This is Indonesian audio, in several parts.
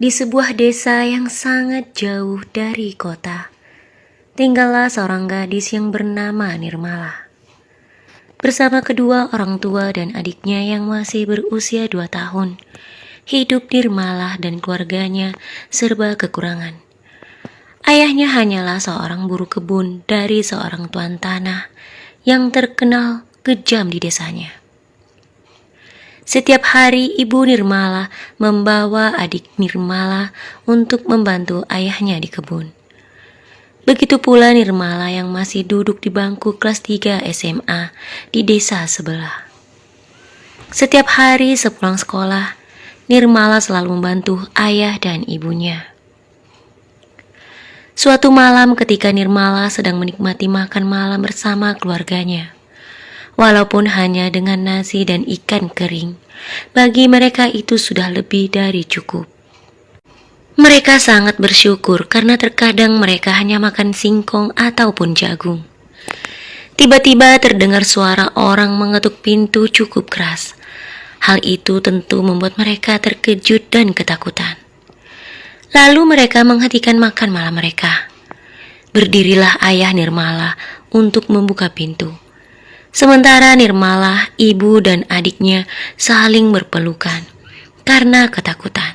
Di sebuah desa yang sangat jauh dari kota, tinggallah seorang gadis yang bernama Nirmala. Bersama kedua orang tua dan adiknya yang masih berusia 2 tahun, hidup Nirmala dan keluarganya serba kekurangan. Ayahnya hanyalah seorang buruh kebun dari seorang tuan tanah yang terkenal kejam di desanya. Setiap hari ibu Nirmala membawa adik Nirmala untuk membantu ayahnya di kebun. Begitu pula Nirmala yang masih duduk di bangku kelas 3 SMA di desa sebelah. Setiap hari sepulang sekolah, Nirmala selalu membantu ayah dan ibunya. Suatu malam ketika Nirmala sedang menikmati makan malam bersama keluarganya, walaupun hanya dengan nasi dan ikan kering, bagi mereka itu sudah lebih dari cukup. Mereka sangat bersyukur karena terkadang mereka hanya makan singkong ataupun jagung. Tiba-tiba terdengar suara orang mengetuk pintu cukup keras. Hal itu tentu membuat mereka terkejut dan ketakutan. Lalu mereka menghentikan makan malam mereka. Berdirilah ayah Nirmala untuk membuka pintu. Sementara Nirmala, ibu dan adiknya saling berpelukan karena ketakutan.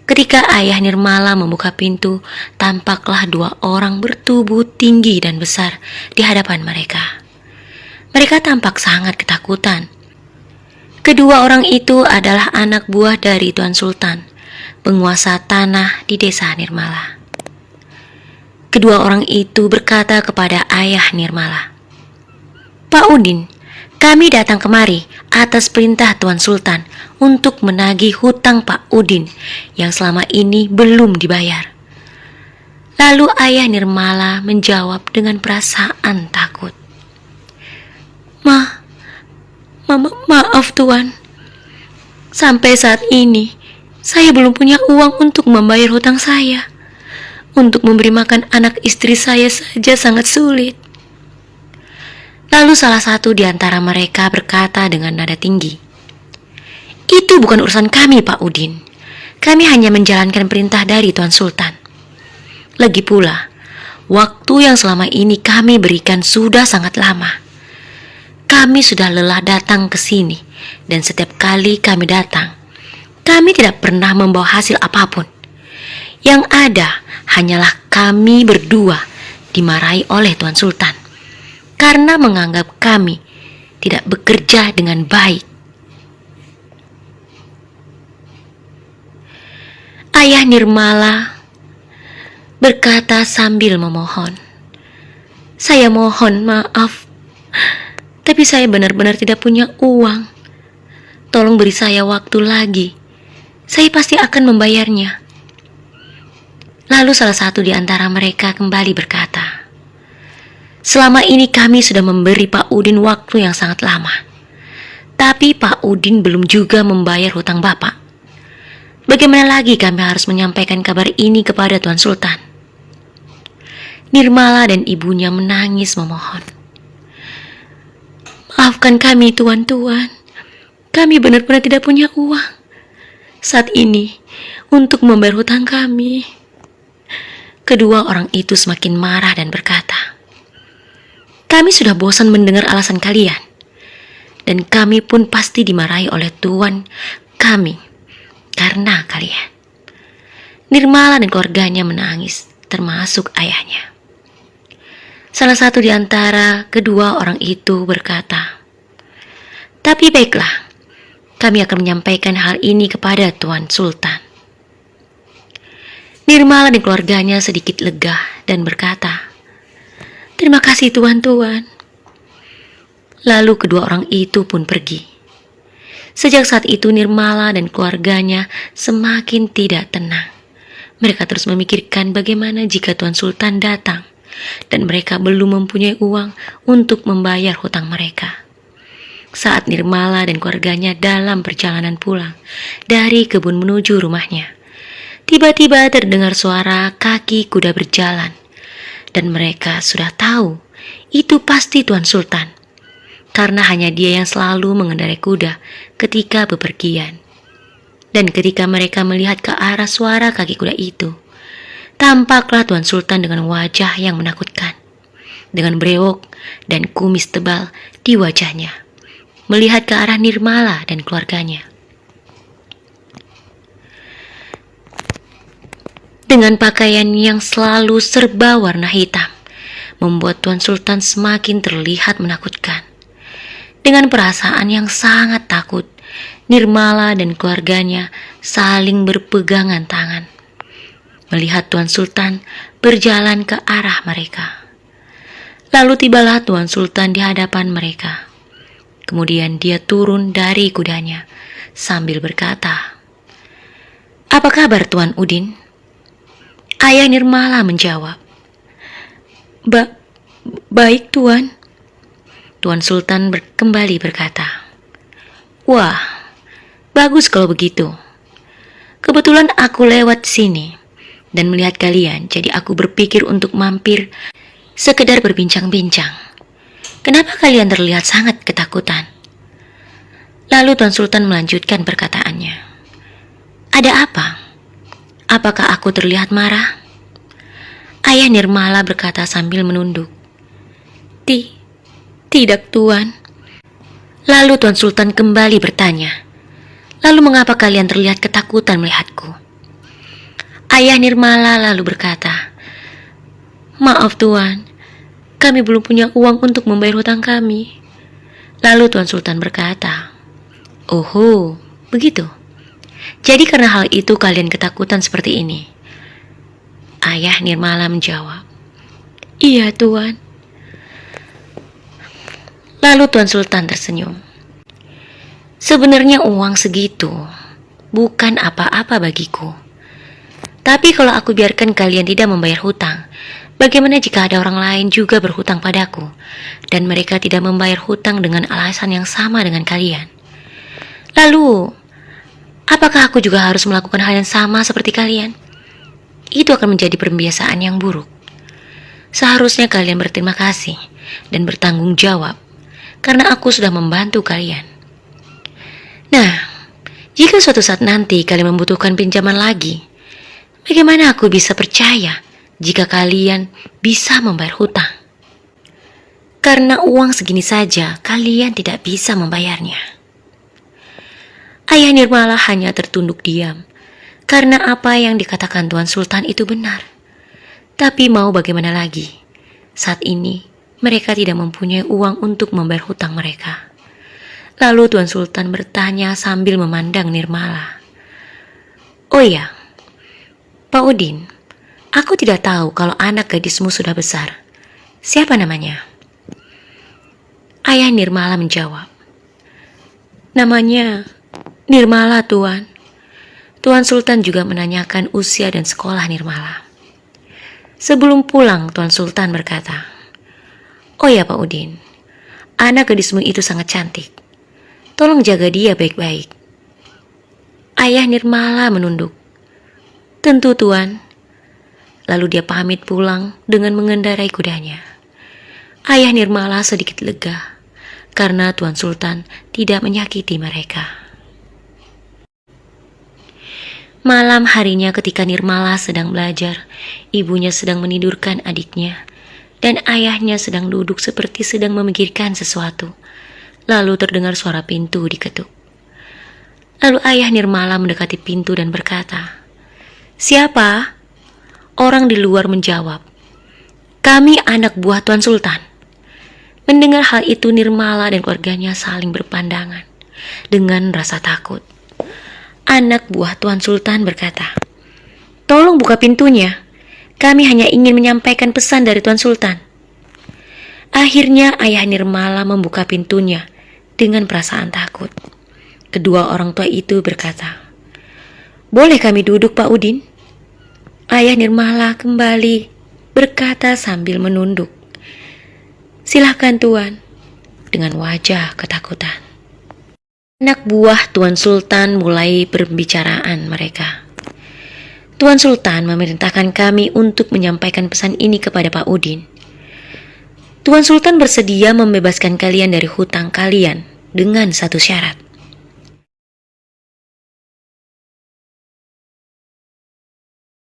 Ketika ayah Nirmala membuka pintu, tampaklah 2 orang bertubuh tinggi dan besar di hadapan mereka. Mereka tampak sangat ketakutan. Kedua orang itu adalah anak buah dari Tuan Sultan, penguasa tanah di desa Nirmala. Kedua orang itu berkata kepada ayah Nirmala, "Pak Udin, kami datang kemari atas perintah Tuan Sultan untuk menagih hutang Pak Udin yang selama ini belum dibayar." Lalu ayah Nirmala menjawab dengan perasaan takut, Maaf Tuan, sampai saat ini saya belum punya uang untuk membayar hutang saya. Untuk memberi makan anak istri saya saja sangat sulit." Lalu salah satu di antara mereka berkata dengan nada tinggi, "Itu bukan urusan kami, Pak Udin. Kami hanya menjalankan perintah dari Tuan Sultan. Lagi pula, waktu yang selama ini kami berikan sudah sangat lama. Kami sudah lelah datang ke sini, dan setiap kali kami datang, kami tidak pernah membawa hasil apapun. Yang ada hanyalah kami berdua dimarahi oleh Tuan Sultan karena menganggap kami tidak bekerja dengan baik." Ayah Nirmala berkata sambil memohon, "Saya mohon maaf, tapi saya benar-benar tidak punya uang. Tolong beri saya waktu lagi. Saya pasti akan membayarnya." Lalu salah satu di antara mereka kembali berkata, "Selama ini kami sudah memberi Pak Udin waktu yang sangat lama. Tapi Pak Udin belum juga membayar hutang Bapak. Bagaimana lagi kami harus menyampaikan kabar ini kepada Tuan Sultan?" Nirmala dan ibunya menangis memohon, "Maafkan kami Tuan-tuan. Kami benar-benar tidak punya uang saat ini untuk membayar hutang kami." Kedua orang itu semakin marah dan berkata, "Kami sudah bosan mendengar alasan kalian, dan kami pun pasti dimarahi oleh tuan kami karena kalian." Nirmala dan keluarganya menangis, termasuk ayahnya. Salah satu di antara kedua orang itu berkata, "Tapi baiklah, kami akan menyampaikan hal ini kepada Tuan Sultan." Nirmala dan keluarganya sedikit lega dan berkata, "Terima kasih tuan-tuan." Lalu kedua orang itu pun pergi. Sejak saat itu Nirmala dan keluarganya semakin tidak tenang. Mereka terus memikirkan bagaimana jika Tuan Sultan datang dan mereka belum mempunyai uang untuk membayar hutang mereka. Saat Nirmala dan keluarganya dalam perjalanan pulang dari kebun menuju rumahnya, tiba-tiba terdengar suara kaki kuda berjalan, dan mereka sudah tahu itu pasti Tuan Sultan, karena hanya dia yang selalu mengendarai kuda ketika bepergian. Dan ketika mereka melihat ke arah suara kaki kuda itu, tampaklah Tuan Sultan dengan wajah yang menakutkan, dengan brewok dan kumis tebal di wajahnya, melihat ke arah Nirmala dan keluarganya. Dengan pakaian yang selalu serba warna hitam, membuat Tuan Sultan semakin terlihat menakutkan. Dengan perasaan yang sangat takut, Nirmala dan keluarganya saling berpegangan tangan, melihat Tuan Sultan berjalan ke arah mereka. Lalu tibalah Tuan Sultan di hadapan mereka. Kemudian dia turun dari kudanya sambil berkata, "Apa kabar Tuan Udin?" Ayah Nirmala menjawab, Baik Tuan." Tuan Sultan kembali berkata, "Wah, bagus kalau begitu. Kebetulan aku lewat sini dan melihat kalian, jadi aku berpikir untuk mampir sekedar berbincang-bincang. Kenapa kalian terlihat sangat ketakutan?" Lalu Tuan Sultan melanjutkan perkataannya, "Ada apa? Apakah aku terlihat marah?" Ayah Nirmala berkata sambil menunduk, Tidak Tuan." Lalu Tuan Sultan kembali bertanya, "Lalu mengapa kalian terlihat ketakutan melihatku?" Ayah Nirmala lalu berkata, "Maaf Tuan, kami belum punya uang untuk membayar hutang kami." Lalu Tuan Sultan berkata, "Oh, begitu. Jadi karena hal itu kalian ketakutan seperti ini?" Ayah Nirmala menjawab, "Iya Tuan." Lalu Tuan Sultan tersenyum. "Sebenarnya uang segitu bukan apa-apa bagiku. Tapi kalau aku biarkan kalian tidak membayar hutang, bagaimana jika ada orang lain juga berhutang padaku dan mereka tidak membayar hutang dengan alasan yang sama dengan kalian? Lalu, apakah aku juga harus melakukan hal yang sama seperti kalian? Itu akan menjadi pembiasaan yang buruk. Seharusnya kalian berterima kasih dan bertanggung jawab karena aku sudah membantu kalian. Nah, jika suatu saat nanti kalian membutuhkan pinjaman lagi, bagaimana aku bisa percaya jika kalian bisa membayar hutang? Karena uang segini saja kalian tidak bisa membayarnya." Ayah Nirmala hanya tertunduk diam, karena apa yang dikatakan Tuan Sultan itu benar. Tapi mau bagaimana lagi? Saat ini mereka tidak mempunyai uang untuk membayar hutang mereka. Lalu Tuan Sultan bertanya sambil memandang Nirmala, "Oh ya, Pak Udin, aku tidak tahu kalau anak gadismu sudah besar. Siapa namanya?" Ayah Nirmala menjawab, "Namanya Nirmala Tuan." Tuan Sultan juga menanyakan usia dan sekolah Nirmala. Sebelum pulang, Tuan Sultan berkata, "Oh ya Pak Udin, anak gadismu itu sangat cantik. Tolong jaga dia baik-baik." Ayah Nirmala menunduk, "Tentu Tuan." Lalu dia pamit pulang dengan mengendarai kudanya. Ayah Nirmala sedikit lega karena Tuan Sultan tidak menyakiti mereka. Malam harinya ketika Nirmala sedang belajar, ibunya sedang menidurkan adiknya, dan ayahnya sedang duduk seperti sedang memikirkan sesuatu. Lalu terdengar suara pintu diketuk. Lalu ayah Nirmala mendekati pintu dan berkata, "Siapa?" Orang di luar menjawab, "Kami anak buah Tuan Sultan." Mendengar hal itu, Nirmala dan keluarganya saling berpandangan dengan rasa takut. Anak buah Tuan Sultan berkata, "Tolong buka pintunya. Kami hanya ingin menyampaikan pesan dari Tuan Sultan." Akhirnya ayah Nirmala membuka pintunya dengan perasaan takut. Kedua orang tua itu berkata, "Boleh kami duduk Pak Udin?" Ayah Nirmala kembali berkata sambil menunduk, "Silahkan Tuan," dengan wajah ketakutan. Anak buah Tuan Sultan mulai perbicaraan mereka. "Tuan Sultan memerintahkan kami untuk menyampaikan pesan ini kepada Pak Udin. Tuan Sultan bersedia membebaskan kalian dari hutang kalian dengan satu syarat.